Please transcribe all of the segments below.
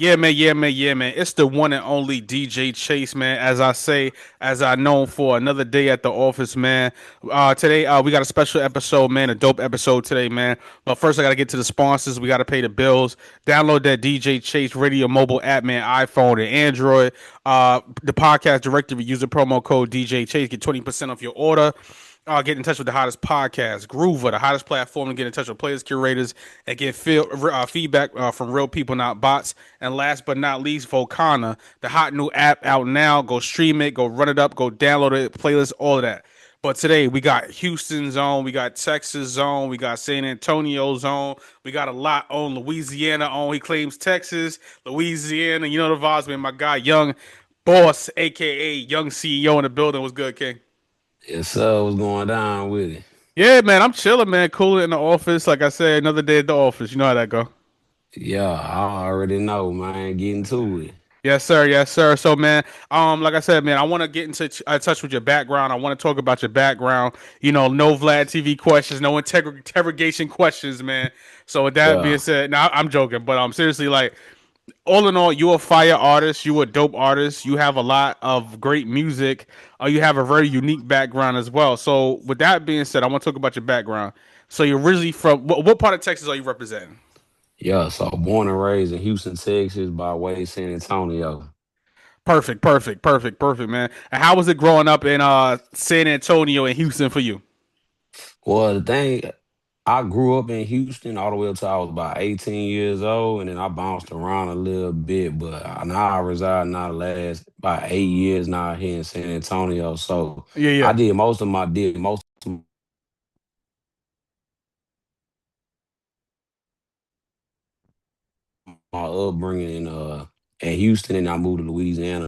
Yeah, man. It's the one and only DJ Chase, man. As I say, as I know for another day at the office, man. Today, we got a special episode, man. A dope episode today, man. But first, I gotta get to the sponsors. We gotta pay the bills. Download that DJ Chase Radio mobile app, man. iPhone and Android. The podcast directory. Use the promo code DJ Chase. Get 20% off your order. Get in touch with the hottest podcast, Groover, the hottest platform to get in touch with players, curators, and get feedback from real people, not bots. And last but not least, Volcana, the hot new app out now. Go stream it, go run it up, go download it, playlist, all of that. But today we got Houston zone, we got Texas zone, we got San Antonio zone, we got a lot on Louisiana on. He claims Texas, Louisiana. You know the vibes, man. My guy, Young Boss, aka Young CEO in the building. Was good, King. Yes, sir. What's going down with it? Yeah, man, I'm chilling, man. Cooling in the office. Like I said, another day at the office. You know how that go. Yeah, I already know, man. Getting to it. Yes, sir. Yes, sir. So, man, like I said, man, I want to get into touch with your background. I want to talk about your background. No Vlad TV questions, no interrogation questions, man. So, with that being Yeah. said, now I'm joking, but seriously, like, all in all, you a fire artist. You a dope artist. You have a lot of great music. You have a very unique background as well. So, with that being said, I want to talk about your background. So, you're originally from what part of Texas are you representing? Yeah. So born and raised in Houston, Texas, by way of San Antonio. Perfect, man. And how was it growing up in San Antonio and Houston for you? Well, the thing, I grew up in Houston all the way up till I was about 18 years old, and then I bounced around a little bit. But now I reside now the last about 8 years now here in San Antonio. So Yeah, I yeah. did most of my upbringing in Houston, and I moved to Louisiana.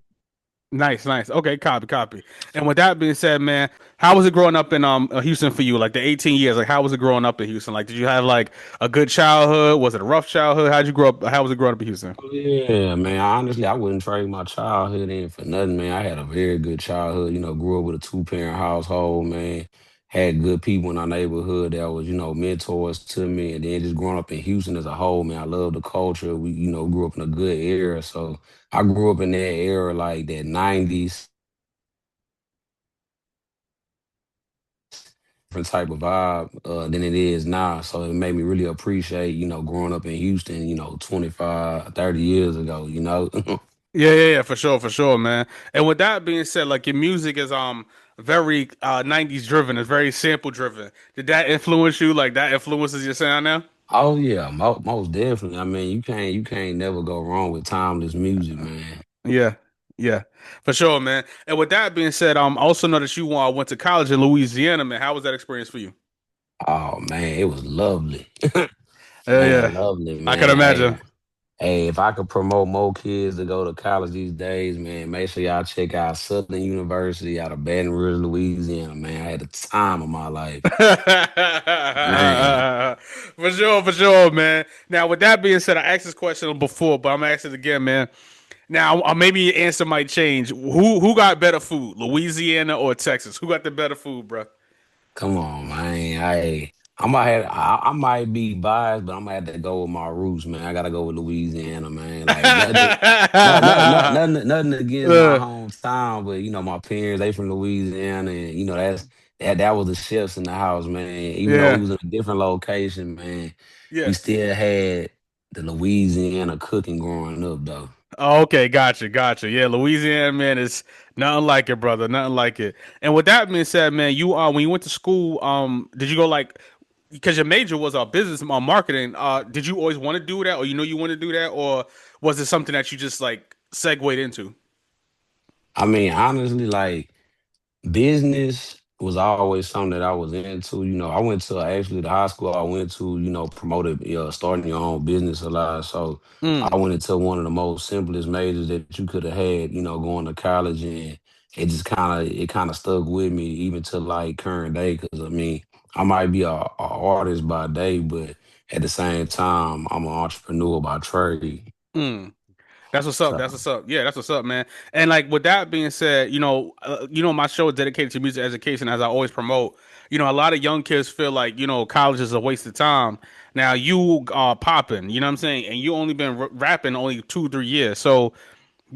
Nice. Okay, copy. And with that being said, man, how was it growing up in Houston for you? Like the 18 years, like how was it growing up in Houston? Like did you have like a good childhood? Was it a rough childhood? How'd you grow up? How was it growing up in Houston? Yeah, man. Honestly, I wouldn't trade my childhood in for nothing, man. I had a very good childhood. Grew up with a two-parent household, man. Had good people in our neighborhood that was, mentors to me. And then just growing up in Houston as a whole, man, I love the culture. We, grew up in a good era. So I grew up in that era, like that 90s, different type of vibe than it is now. So it made me really appreciate, growing up in Houston, 25, 30 years ago. Yeah, for sure, man. And with that being said, like your music is very 90s driven, it's very sample driven. Did that influence you? Like that influences your sound now? Oh yeah, most definitely. I mean, you can't never go wrong with timeless music, man. Yeah, yeah, for sure, man. And with that being said, I also know that you went to college in Louisiana, man. How was that experience for you? Oh man, it was lovely. Yeah, Man, lovely, I can man. Hey, imagine. hey, if I could promote more kids to go to college these days, man, make sure y'all check out Southern University out of Baton Rouge, Louisiana, man. I had the time of my life. Man. For sure, man. Now, with that being said, I asked this question before, but I'm gonna ask it again, man. Now, maybe your answer might change. Who got better food, Louisiana or Texas? Who got the better food, bro? Come on, man. I might be biased, but I'm gonna have to go with my roots, man. I gotta go with Louisiana, man. Like nothing against my Uh, hometown, but my parents, they from Louisiana, and that was the chefs in the house, man. Even though we yeah. was in a different location, man, we Yeah. still had the Louisiana cooking growing up though. Oh, okay, gotcha. Yeah, Louisiana, man, is nothing like it, brother. Nothing like it. And with that being said, man, you when you went to school, did you go like because your major was business marketing? Did you always want to do that, or you want to do that, or was it something that you just like segued into? I mean, honestly, like business was always something that I was into. I went to actually the high school I went to, promoted starting your own business a lot. So I Mm. went into one of the most simplest majors that you could have had, going to college, and it kind of stuck with me even to like current day. Because I mean, I might be a artist by day, but at the same time, I'm an entrepreneur by trade. Mm. That's what's up. So, That's what's up. Yeah, that's what's up, man. And like with that being said, my show is dedicated to music education, as I always promote. A lot of young kids feel like college is a waste of time. Now you are popping, you know what I'm saying, and you only been rapping only 2 3 years. So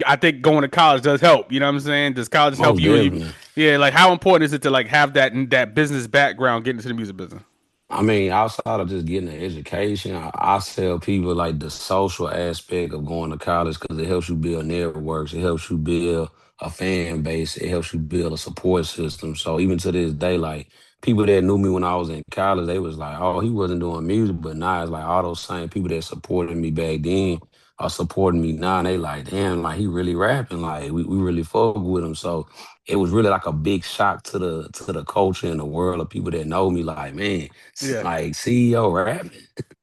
I think going to college does help. You know what I'm saying? Does college help most you? And you, definitely. yeah, like how important is it to like have that business background getting into the music business? I mean, outside of just getting an education, I tell people like the social aspect of going to college because it helps you build networks, it helps you build a fan base, it helps you build a support system. So even to this day, like people that knew me when I was in college, they was like, "Oh, he wasn't doing music," but now it's like all those same people that supported me back then are supporting me now, and they like, "Damn, like he really rapping, like we really fuck with him." So it was really like a big shock to the culture and the world of people that know me, like, man. Yeah. Like CEO rapping.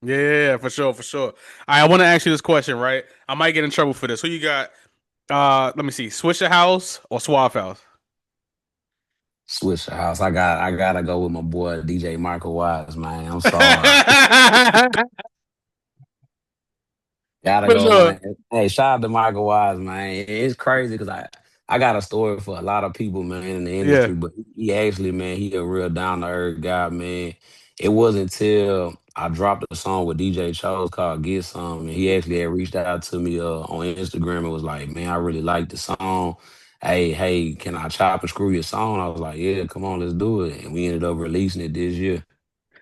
Yeah, for sure, for sure. I want to ask you this question, right? I might get in trouble for this. Who you got? Let me see. Swisher House or Suave House? Switch the house. I gotta go with my boy DJ Michael Wise, man. I'm sorry. For Gotta go, sure. man. Hey, shout out to Michael Wise, man. It's crazy because I got a story for a lot of people, man, in the Yeah. industry, but he actually, man, he a real down to earth guy, man. It wasn't until I dropped a song with DJ Chose called Get Some, and he actually had reached out to me on Instagram and was like, man, I really like the song. Hey, can I chop and screw your song? I was like, yeah, come on, let's do it. And we ended up releasing it this year.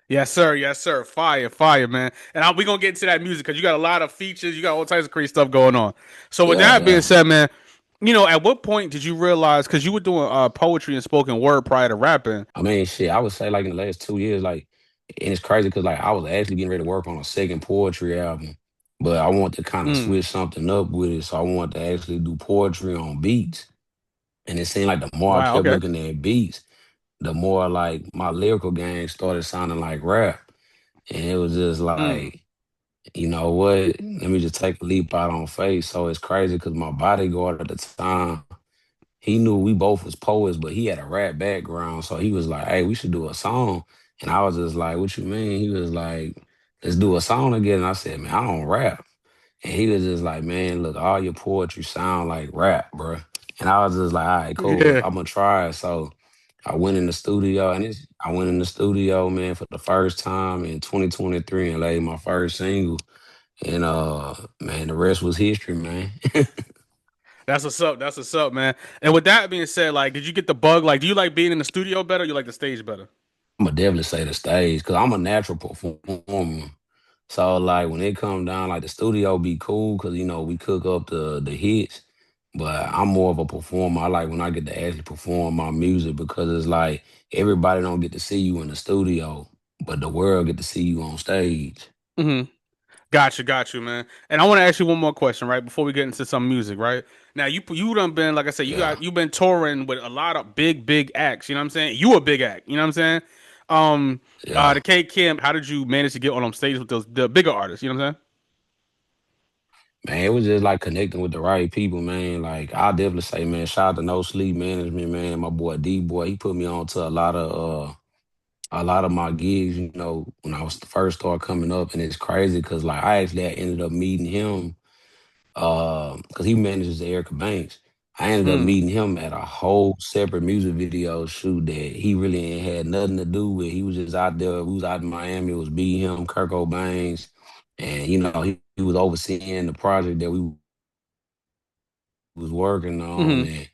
Yes, sir. Yes, sir. Fire, fire, man. And we gonna get into that music because you got a lot of features. You got all types of crazy stuff going on. So with Yeah, that being yeah. said, man, at what point did you realize? Because you were doing poetry and spoken word prior to rapping. I mean, shit, I would say like in the last 2 years, like, and it's crazy because like I was actually getting ready to work on a second poetry album, but I want to kind of Mm. switch something up with it. So I want to actually do poetry on beats. And it seemed like the more I Wow. kept Okay. looking at beats, the more like my lyrical game started sounding like rap. And it was just Mm. like, you know what? Let me just take a leap out on faith. So it's crazy because my bodyguard at the time, he knew we both was poets, but he had a rap background. So he was like, hey, we should do a song. And I was just like, what you mean? He was like, let's do a song again. And I said, man, I don't rap. And he was just like, man, look, all your poetry sound like rap, bro. And I was just like, all right, cool. Yeah. I'm gonna try it. So I went in the studio I went in the studio, man, for the first time in 2023 and laid my first single. And man, the rest was history, man. That's what's up. That's what's up, man. And with that being said, like, did you get the bug? Like, do you like being in the studio better? Or you like the stage better? I'm gonna definitely say the stage because I'm a natural performer. So like when it come down, like the studio be cool because we cook up the hits, but I'm more of a performer. I like when I get to actually perform my music because it's like everybody don't get to see you in the studio, but the world get to see you on stage. Mm-hmm. Got you, man. And I want to ask you one more question, right? Before we get into some music, right? Now you done been like I said, Yeah, you've been touring with a lot of big acts. You know what I'm saying? You a big act. You know what I'm saying? Um, yeah. the K Kim. How did you manage to get on stage with the bigger artists? You know what I'm Man, it was just like connecting with the right people, man. Like I definitely say, man, shout out to No Sleep Management, man. My boy D boy, he put me on to a lot of my gigs, when I was first start coming up, and it's crazy because like I actually had ended up meeting him because he manages Erica Banks. I ended up saying? meeting him at a whole separate music video shoot that he really ain't had nothing to do with. He was just out there. We was out in Miami. It was be him, Kirk O'Banks, and he was overseeing the project that we was working on, Mm. and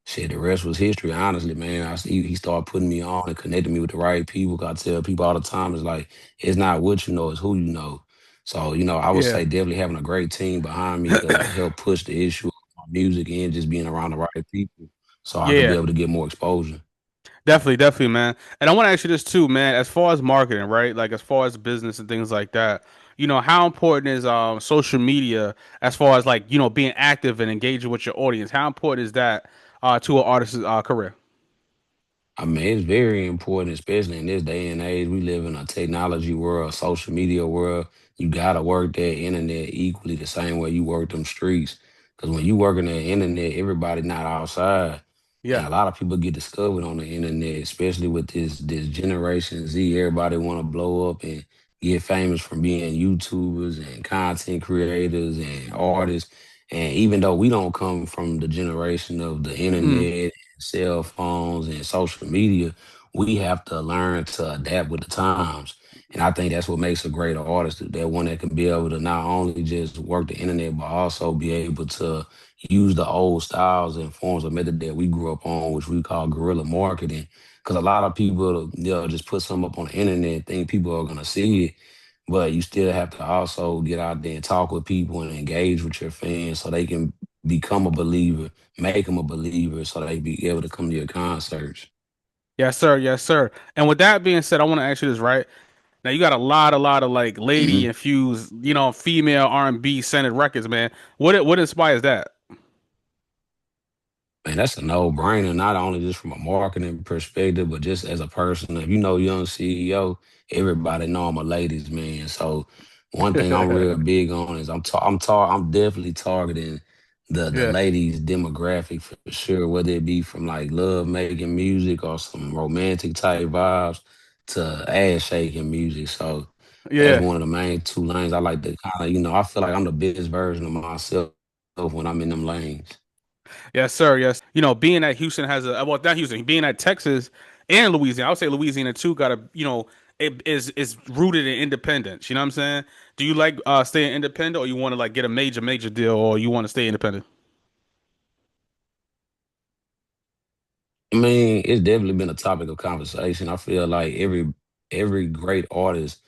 shit, the rest was history. Honestly, man, he started putting me on and connecting me with the right people. 'Cause I tell people all the time, it's like it's not what you know, it's who you know. So I would Yeah. say definitely having a great team behind me could help push the issue of my music and just being around the right people, so I could be Yeah. able to get more exposure. Definitely, definitely, man. And I want to ask you this too, man. As far as marketing, right? Like as far as business and things like that, how important is social media as far as like being active and engaging with your audience? How important is that to an artist's career? I mean, it's very important, especially in this day and age. We live in a technology world, social media world. You gotta work that internet equally the same way you work them streets. Because when you working the internet, everybody not outside, and Yeah. a lot of people get discovered on the internet, especially with this Generation Z. Everybody want to blow up and get famous from being YouTubers and content creators and artists. And even though we don't come from the generation of the Mm. internet, cell phones, and social media, we have to learn to adapt with the times. And I think that's what makes a great artist, that one that can be able to not only just work the internet, but also be able to use the old styles and forms of method that we grew up on, which we call guerrilla marketing. Because a lot of people, just put something up on the internet, think people are going to see it, but you still have to also get out there and talk with people and engage with your fans so they can become a believer, make them a believer so they be able to come to your concerts. Yes, sir. Yes, sir. And with that being said, I want to ask you this, right? Now you got a lot of like lady Mhm. infused, female R&B centered records, man. What inspires that? Man, that's a no-brainer, not only just from a marketing perspective, but just as a person. If you know Young CEO, everybody know I'm a ladies man. So one thing I'm real big on is I'm definitely targeting the Yeah. ladies demographic for sure, whether it be from like love making music or some romantic type vibes to ass shaking music. So that's Yeah. one of the main two lanes I like to kind of, I feel like I'm the biggest version of myself when I'm in them lanes. Yes, sir. Yes. Being that Houston has well, not Houston, being that Texas and Louisiana, I would say Louisiana too got it is rooted in independence. You know what I'm saying? Do you like staying independent, or you want to like get a major deal, or you want to stay independent? I mean, it's definitely been a topic of conversation. I feel like every great artist,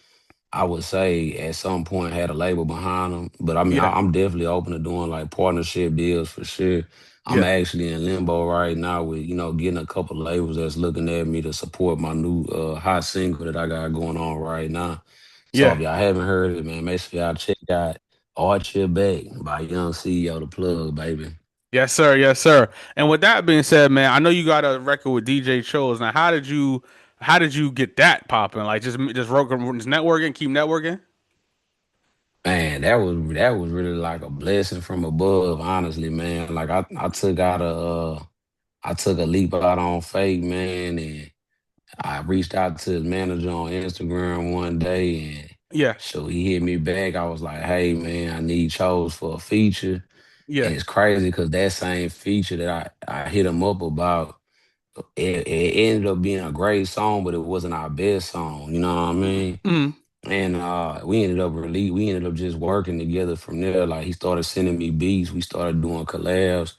I would say, at some point had a label behind them. But I mean, Yeah. I'm definitely open to doing like partnership deals for sure. I'm Yeah. actually in limbo right now with getting a couple labels that's looking at me to support my new hot single that I got going on right now. So Yeah. if y'all haven't heard it, man, make sure y'all check out "Arch Your Back" by Young CEO, the plug, baby. Yes, sir. Yes, sir. And with that being said, man, I know you got a record with DJ Chose. Now, how did you get that popping? Like just networking, keep networking. Man, that was really like a blessing from above, honestly, man. Like I took a leap out on faith, man, and I reached out to his manager on Instagram one day and Yeah. so he hit me back. I was like, hey man, I need Chose for a feature. Yeah. And it's crazy because that same feature that I hit him up about, it ended up being a great song, but it wasn't our best song. You know what I mean? Mm. And we ended up just working together from there. Like he started sending me beats, we started doing collabs,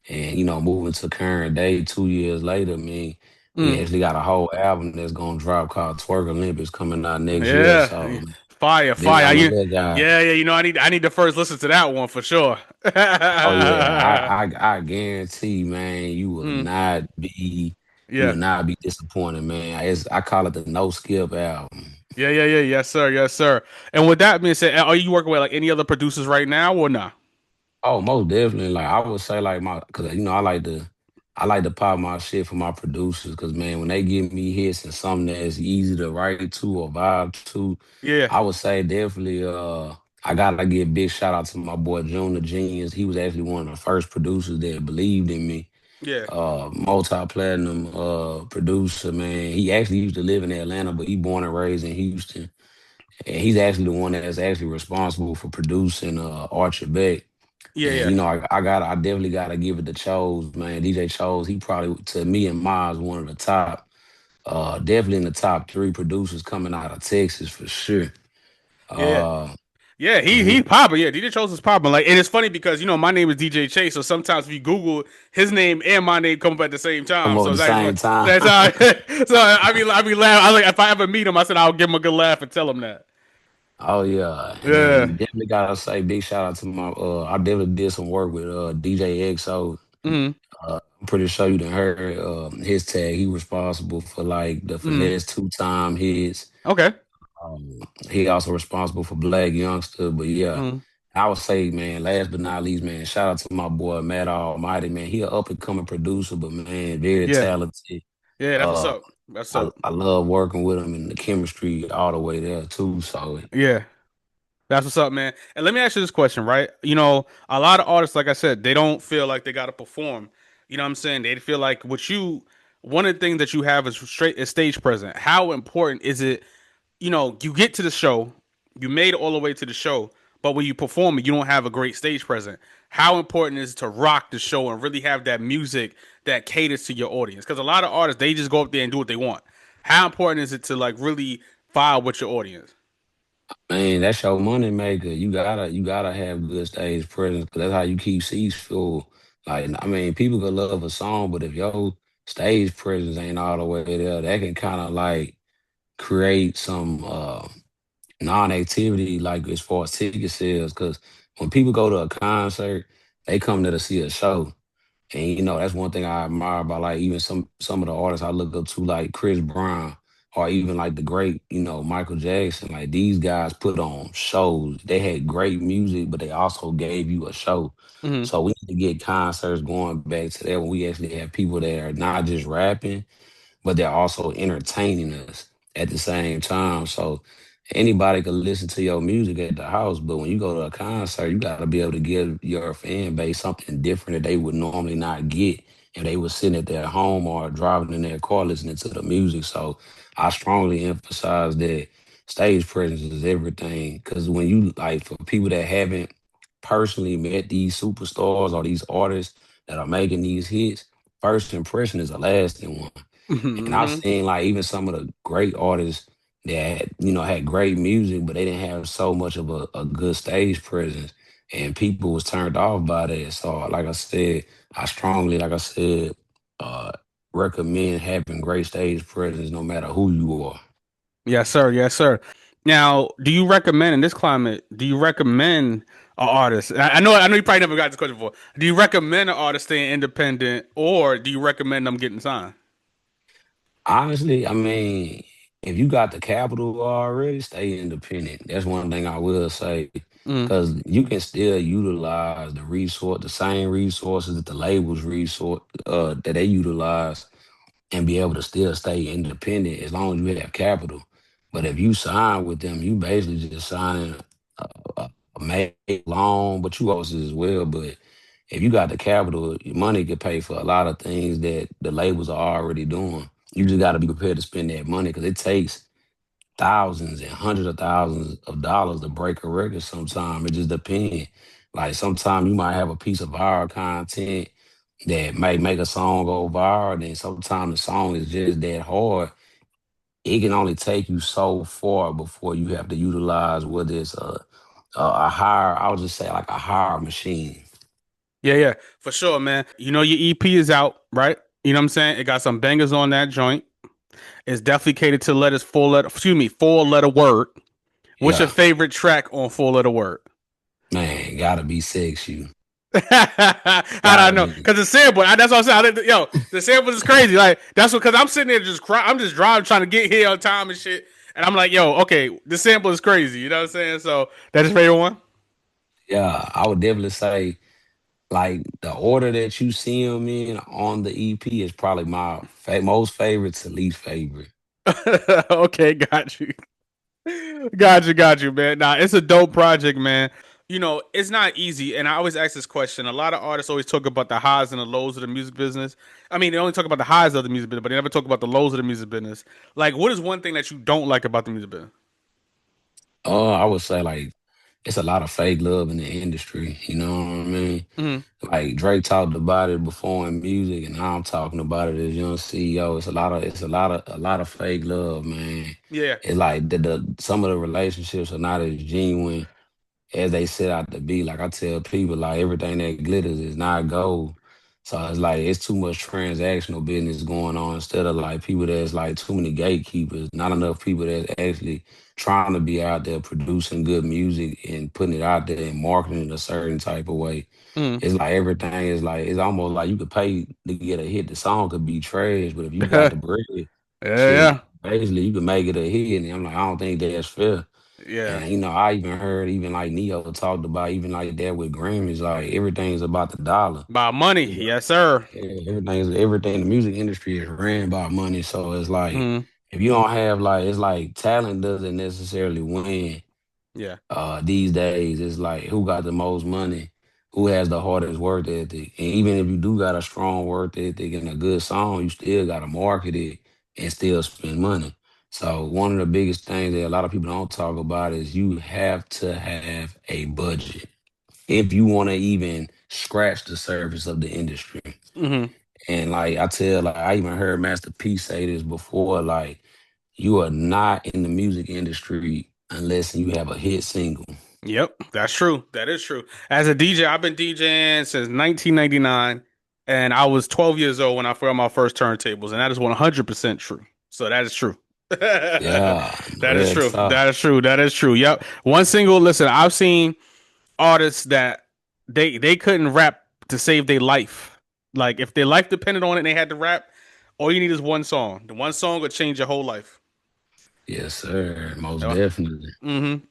and moving to current day 2 years later, man, we Mm. actually got a whole album that's gonna drop called Twerk Olympics coming out next year. Yeah. So Fire, be fire. on the lookout. Yeah, yeah. I need to first listen to that one for sure. Oh yeah, I guarantee, man, Mm. you Yeah. will not be disappointed, man. I call it the no skip album. Yeah, yeah, yeah. Yes, sir. Yes, sir. And with that being said, are you working with like any other producers right now or not? Oh, most definitely. Like I would say, like cause I like to pop my shit for my producers, cause man, when they give me hits and something that's easy to write to or vibe to, Yeah. I would say definitely. I gotta give a big shout out to my boy June the Genius. He was actually one of the first producers that believed in me. Yeah. Multi-platinum producer, man. He actually used to live in Atlanta, but he born and raised in Houston, and he's actually the one that's actually responsible for producing Archer Beck. Yeah. And Yeah. I definitely gotta give it to Chose, man. DJ Chose, he probably to me and Miles one of the top, definitely in the top three producers coming out of Texas for sure. Yeah. Uh, Yeah, he mhm. popping. Yeah, DJ Chose is popping. Like, and it's funny because my name is DJ Chase, so sometimes if you Google his name and my name come up at the same Come time, on so at the it's actually same time. that's how. So I be laughing. I like if I ever meet him, I said I'll give him a good laugh and tell him that. Oh yeah, and Yeah. then definitely gotta say big shout out to my. I definitely did some work with DJ XO. Mm. I'm pretty sure you done heard his tag. He responsible for like the Mm. finesse 2 time hits. Okay. He also responsible for Black Youngster. But yeah, Mm. I would say, man, last but not least, man, shout out to my boy Matt Almighty, man. He an up and coming producer, but man, very Yeah. talented. Yeah. That's what's Uh, up. That's I, up. I love working with him and the chemistry all the way there too. So Yeah. That's what's up, man. And let me ask you this question, right? A lot of artists, like I said, they don't feel like they got to perform. You know what I'm saying? They feel like one of the things that you have is stage present. How important is it? You get to the show, you made it all the way to the show, but when you perform it, you don't have a great stage presence. How important is it to rock the show and really have that music that caters to your audience? Because a lot of artists they just go up there and do what they want. How important is it to like really vibe with your audience? Man, that's your money maker. You gotta have good stage presence because that's how you keep seats full. Like, I mean, people could love a song, but if your stage presence ain't all the way there, that can kind of like create some non-activity, like as far as ticket sales. Because when people go to a concert, they come there to see a show. And that's one thing I admire about like even some of the artists I look up to, like Chris Brown, or even like the great, Michael Jackson. Like these guys put on shows. They had great music, but they also gave you a show. Hmm. So we need to get concerts going back to that when we actually have people that are not just rapping, but they're also entertaining us at the same time. So anybody could listen to your music at the house, but when you go to a concert, you got to be able to give your fan base something different that they would normally not get if they were sitting at their home or driving in their car listening to the music. So I strongly emphasize that stage presence is everything. Because when you like for people that haven't personally met these superstars or these artists that are making these hits, first impression is a lasting one. And I've Hmm. seen like even some of the great artists that had great music, but they didn't have so much of a good stage presence, and people was turned off by that. So, like I said, I strongly, like I said, uh, recommend having great stage presence, no matter who you are. Yes, sir. Yes, sir. Now, do you recommend in this climate? Do you recommend an artist? I know you probably never got this question before. Do you recommend an artist staying independent, or do you recommend them getting signed? Honestly, I mean, if you got the capital already, stay independent. That's one thing I will say. Mm. Because you can still utilize the same resources that the labels that they utilize, and be able to still stay independent as long as you have capital. But if you sign with them, you basically just signing a, a made loan, but you also as well. But if you got the capital, your money can pay for a lot of things that the labels are already doing. You just got to be prepared to spend that money because it takes thousands and hundreds of thousands of dollars to break a record sometime. It just depends. Like sometimes you might have a piece of viral content that may make a song go viral, then sometimes the song is just that hard. It can only take you so far before you have to utilize whether it's a higher, I would just say like a higher machine. Yeah, yeah, for sure, man. You know your EP is out, right? You know what I'm saying? It got some bangers on that joint. It's definitely catered to letters four letter word. What's your Yeah, favorite track on four letter word? man, gotta be sex you. How do I Gotta know? be. Because the sample, that's what I'm saying. Yo, the sample is crazy. Like that's what because I'm sitting there just crying. I'm just driving, trying to get here on time and shit. And I'm like, yo, okay, the sample is crazy. You know what I'm saying? So that's your favorite one. Yeah, I would definitely say like the order that you see them in on the EP is probably my most favorite to least favorite. Okay, got you. Got you, man. Nah, it's a dope project, man. You know, it's not easy, and I always ask this question. A lot of artists always talk about the highs and the lows of the music business. I mean, they only talk about the highs of the music business, but they never talk about the lows of the music business. Like, what is one thing that you don't like about the music business? I would say like it's a lot of fake love in the industry. You know what I mean? Hmm. Like Drake talked about it before in music, and now I'm talking about it as young CEO. It's a lot of fake love, man. Yeah. It's like the some of the relationships are not as genuine as they set out to be. Like I tell people, like everything that glitters is not gold. So it's like it's too much transactional business going on instead of like people that's like too many gatekeepers, not enough people that's actually trying to be out there producing good music and putting it out there and marketing it a certain type of way. Mm. It's like everything is like it's almost like you could pay to get a hit. The song could be trash, but if you got Yeah, the bread, shit, yeah, basically you can make it a hit. And I'm like, I don't think that's fair. yeah. And I even heard even like Neo talked about even like that with Grammys, like everything's about the dollar. About money, It's like, yes, sir. everything. The music industry is ran by money, so it's like Mm. if you don't have like it's like talent doesn't necessarily win. Yeah. These days it's like who got the most money, who has the hardest work ethic, and even if you do got a strong work ethic and a good song, you still got to market it and still spend money. So one of the biggest things that a lot of people don't talk about is you have to have a budget if you want to even scratch the surface of the industry. Hmm. And like I tell, like I even heard Master P say this before, like you are not in the music industry unless you have a hit single. Yep, that's true. That is true. As a DJ, I've been DJing since 1999, and I was 12 years old when I got my first turntables, and that is 100% true. So that is true. Yeah, That is real true. talk. That is true. That is true. Yep. One single. Listen, I've seen artists that they couldn't rap to save their life. Like if their life depended on it, and they had to rap. All you need is one song. The one song would change your whole life. Yes, sir. Most definitely.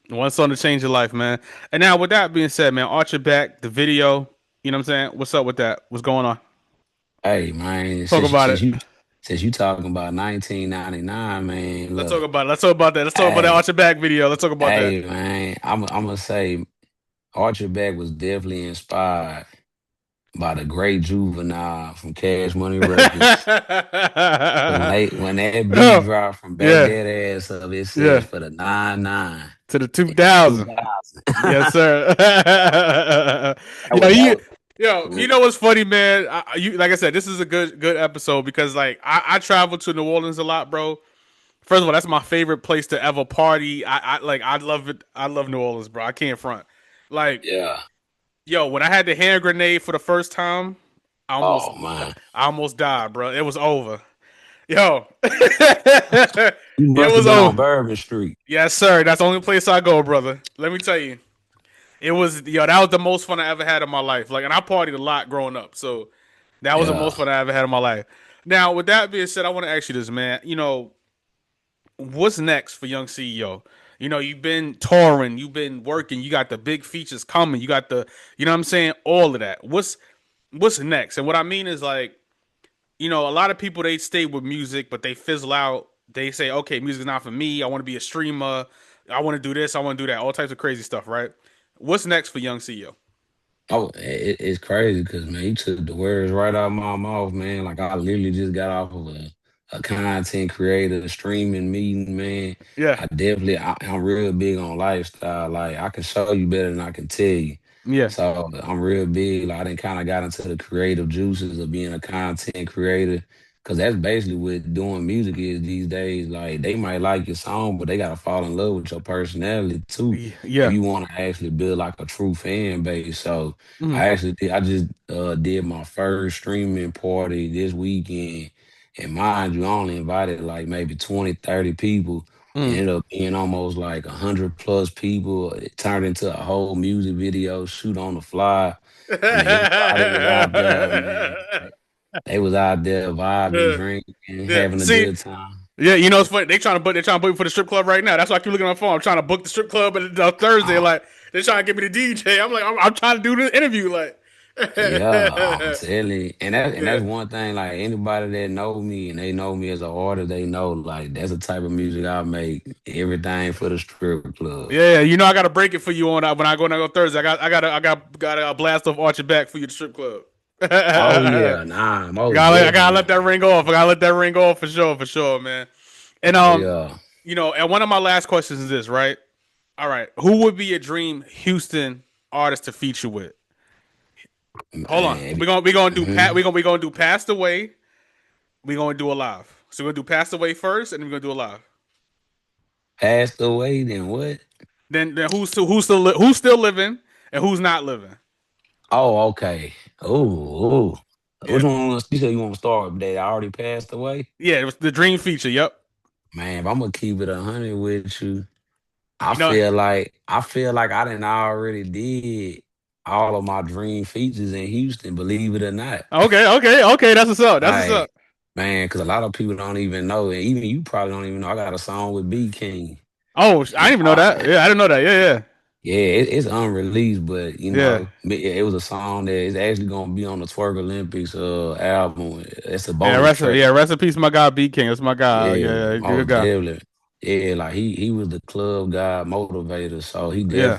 One song to change your life, man. And now, with that being said, man, Archer back, the video, you know what I'm saying? What's up with that? What's going on? Hey man, Talk since about since it. you since you talking about 1999, man, Let's talk look, about it. Let's talk about that. Let's talk about that hey, Archer back video. Let's talk about that. hey man, I'm gonna say Archer Beck was definitely inspired by the great Juvenile from Cash Money Records. 'Cause when that beat Oh, dropped from Back yeah, That Ass Up, it says yeah. for the 9-9 To the in the 2000. 2000. Yes, sir. That yo, was that you, was you know what's funny, man? You like I said, this is a good episode because like I travel to New Orleans a lot, bro. First of all, that's my favorite place to ever party. I love it. I love New Orleans, bro. I can't front. Like, yeah. yo, when I had the hand grenade for the first time, I almost Oh man, I almost died, bro. It was over. Yo. It you must have was been on over. Bourbon Street. Yes, sir. That's the only place I go, brother. Let me tell you. It was that was the most fun I ever had in my life. Like, and I partied a lot growing up, so that was the Yeah. most fun I ever had in my life. Now, with that being said, I want to ask you this, man. What's next for Young CEO? You've been touring, you've been working, you got the big features coming, you got you know what I'm saying, all of that. What's next? And what I mean is like, a lot of people they stay with music, but they fizzle out. They say, okay, music's not for me. I want to be a streamer. I want to do this. I want to do that. All types of crazy stuff, right? What's next for Young CEO? Oh, it's crazy because man, you took the words right out of my mouth, man. Like I literally just got off of a content creator streaming meeting, man. Yeah, I'm real big on lifestyle. Like I can show you better than I can tell you. yeah, So I'm real big. Like I done kind of got into the creative juices of being a content creator. Cause that's basically what doing music is these days. Like they might like your song, but they gotta fall in love with your personality too. If yeah. you want to actually build like a true fan base. So Mm, I just did my first streaming party this weekend. And mind you, I only invited like maybe 20, 30 people. It mm. ended up being almost like 100 plus people. It turned into a whole music video, shoot on the fly. I mean, everybody was out there, man. They was out there vibing, Yeah, drinking, yeah. having a See, good time. yeah, it's funny. They trying to book me for the strip club right now. That's why I keep looking at my phone. I'm trying to book the strip club on Thursday. Oh, Like they're trying to get me the DJ. I'm like, I'm trying to do the interview. Like, yeah, I'm telling you. And yeah, that's one thing, like anybody that know me and they know me as an artist, they know like that's the type of music I make. Everything for the strip club. yeah. I got to break it for you on when I go Thursday. I got a blast off Archie back for you the strip club. Oh yeah, nah, most I gotta let definitely. that ring off. I gotta let that ring off for sure, man. And Yeah. and one of my last questions is this, right? All right, who would be a dream Houston artist to feature with? Hold on, Man, we gonna do mhm. we gonna do passed away. We gonna do alive. So we're gonna do passed away first, and then we're gonna do alive. Passed away, then what? Then who's still living and who's not living? Oh, okay. Oh, Yeah, which one you said you want to start with that already passed away? yeah. It was the dream feature. Yep. Man, if I'm gonna keep it 100 with you, You know. I feel like I didn't already did all of my dream features in Houston, believe it or not. Okay, okay, okay. That's what's up. That's what's up. Like, man, because a lot of people don't even know, and even you probably don't even know. I got a song with B King. Oh, I And didn't even know that. Yeah, I didn't know that. Yeah, yeah, it's unreleased, but yeah, it was a song that is actually gonna be on the Twerk Olympics album. It's a yeah. bonus track. Rest in peace, my guy B King. That's my guy. Yeah, Yeah, good most guy. definitely. Yeah, like he was the club guy motivator, so Yeah.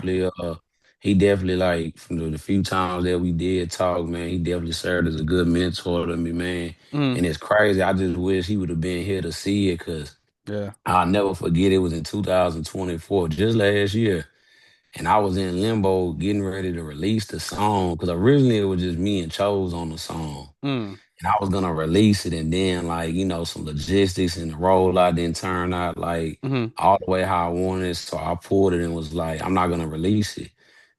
he definitely like from the few times that we did talk, man, he definitely served as a good mentor to me, man. Mm. And it's crazy. I just wish he would have been here to see it, cause Yeah. I'll never forget, it was in 2024, just last year. And I was in limbo getting ready to release the song because originally it was just me and Chose on the song. Mm. And I was gonna release it, and then like, some logistics and the rollout didn't turn out like Mm. all the way how I wanted. So I pulled it and was like, I'm not gonna release it.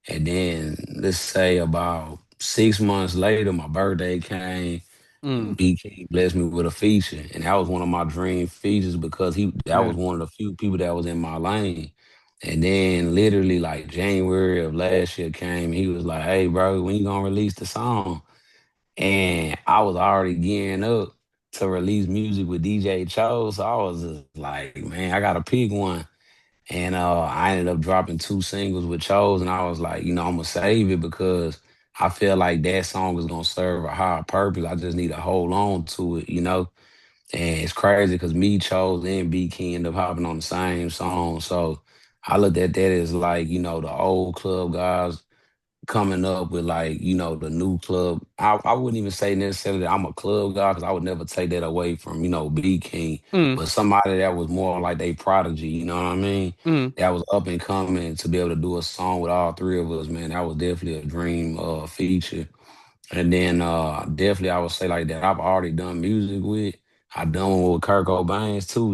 And then let's say about 6 months later, my birthday came Mm. and B King blessed me with a feature. And that was one of my dream features because that Yeah. was one of the few people that was in my lane. And then literally like January of last year came, he was like, "Hey bro, when you gonna release the song?" And I was already gearing up to release music with DJ Cho. So I was just like, man, I gotta pick one. And I ended up dropping two singles with Chose, and I was like, I'm gonna save it because I feel like that song is gonna serve a higher purpose. I just need to hold on to it. And it's crazy because me, Chose, and B King end up hopping on the same song. So I looked at that as like, the old club guys coming up with like, the new club. I wouldn't even say necessarily that I'm a club guy because I would never take that away from, B King. Mm. But somebody that was more like they prodigy, you know what I mean? Mm. That was up and coming to be able to do a song with all three of us, man. That was definitely a dream feature. And then definitely I would say like that I've already done music with. I done one with Kirk Cobain too.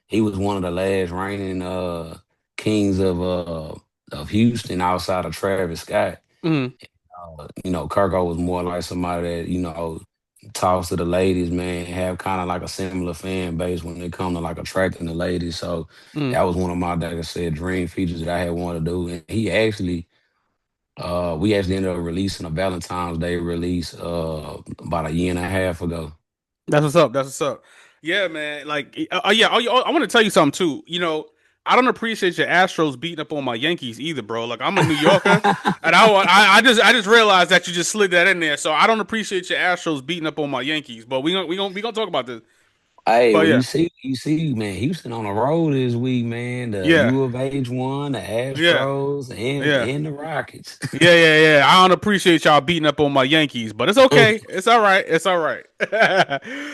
He was one of the last reigning kings of Houston outside of Travis Scott. Mm. Kirko was more like somebody that, talks to the ladies, man, have kind of like a similar fan base when it come to like attracting the ladies. So Mm. that was one of my, like I said, dream features that I had wanted to do. And we actually ended up releasing a Valentine's Day release about a year and a half ago. That's what's up. That's what's up. Yeah, man. Like, yeah. I want to tell you something too. I don't appreciate your Astros beating up on my Yankees either, bro. Like, I'm a New Yorker, and I just realized that you just slid that in there. So I don't appreciate your Astros beating up on my Yankees. But we gonna talk about this. Hey, But well, yeah, you see, man, Houston on the road this week, man. The yeah, U of H won, the yeah, Astros, and yeah. and the Rockets. Yeah. I don't appreciate y'all beating up on my Yankees, but it's okay. It's all right. It's all right.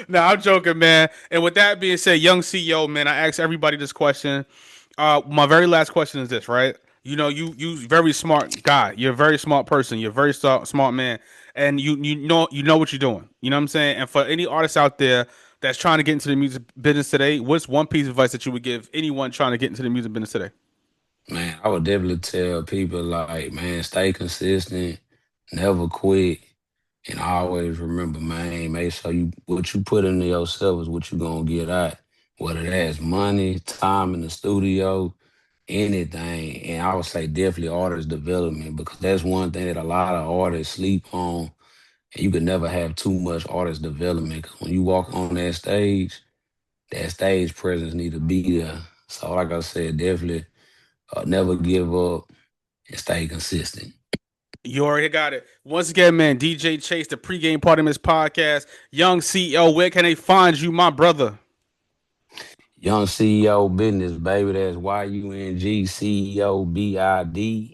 No, I'm joking, man. And with that being said, young CEO, man, I ask everybody this question. My very last question is this, right? You very smart guy. You're a very smart person. You're a very smart man, and you know what you're doing. You know what I'm saying? And for any artists out there that's trying to get into the music business today, what's one piece of advice that you would give anyone trying to get into the music business today? Man, I would definitely tell people like, man, stay consistent, never quit, and always remember, man, make sure what you put into yourself is what you gonna get out. Whether that's money, time in the studio, anything. And I would say definitely artist development because that's one thing that a lot of artists sleep on. And you could never have too much artist development because when you walk on that stage presence need to be there. So like I said, definitely never give up and stay consistent. You already got it. Once again, man, DJ Chase, the pregame part of his podcast. Young CEO, where can they find you, my brother? Young CEO business, baby. That's YUNG CEO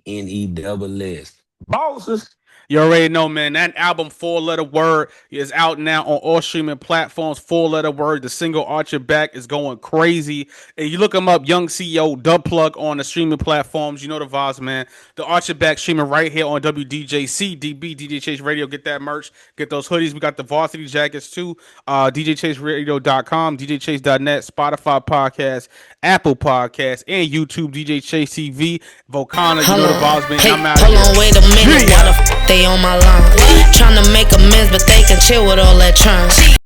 BIDNESS. Bosses. You already know, man. That album, Four Letter Word, is out now on all streaming platforms. Four Letter Word, the single Archer Back is going crazy. And you look him up, Young CEO, Dub Plug on the streaming platforms. You know the vibes, man. The Archer Back streaming right here on WDJC, DB, DJ Chase Radio. Get that merch, get those hoodies. We got the varsity jackets too. DJChaseRadio.com, DJChase.net, Spotify podcast, Apple podcast, and YouTube, DJ Chase TV, Volcana. You know the vibes, man. Hey, I'm out hold here. on, wait a minute. Why the f they on my line? Tryna make amends, but they can chill with all that trying.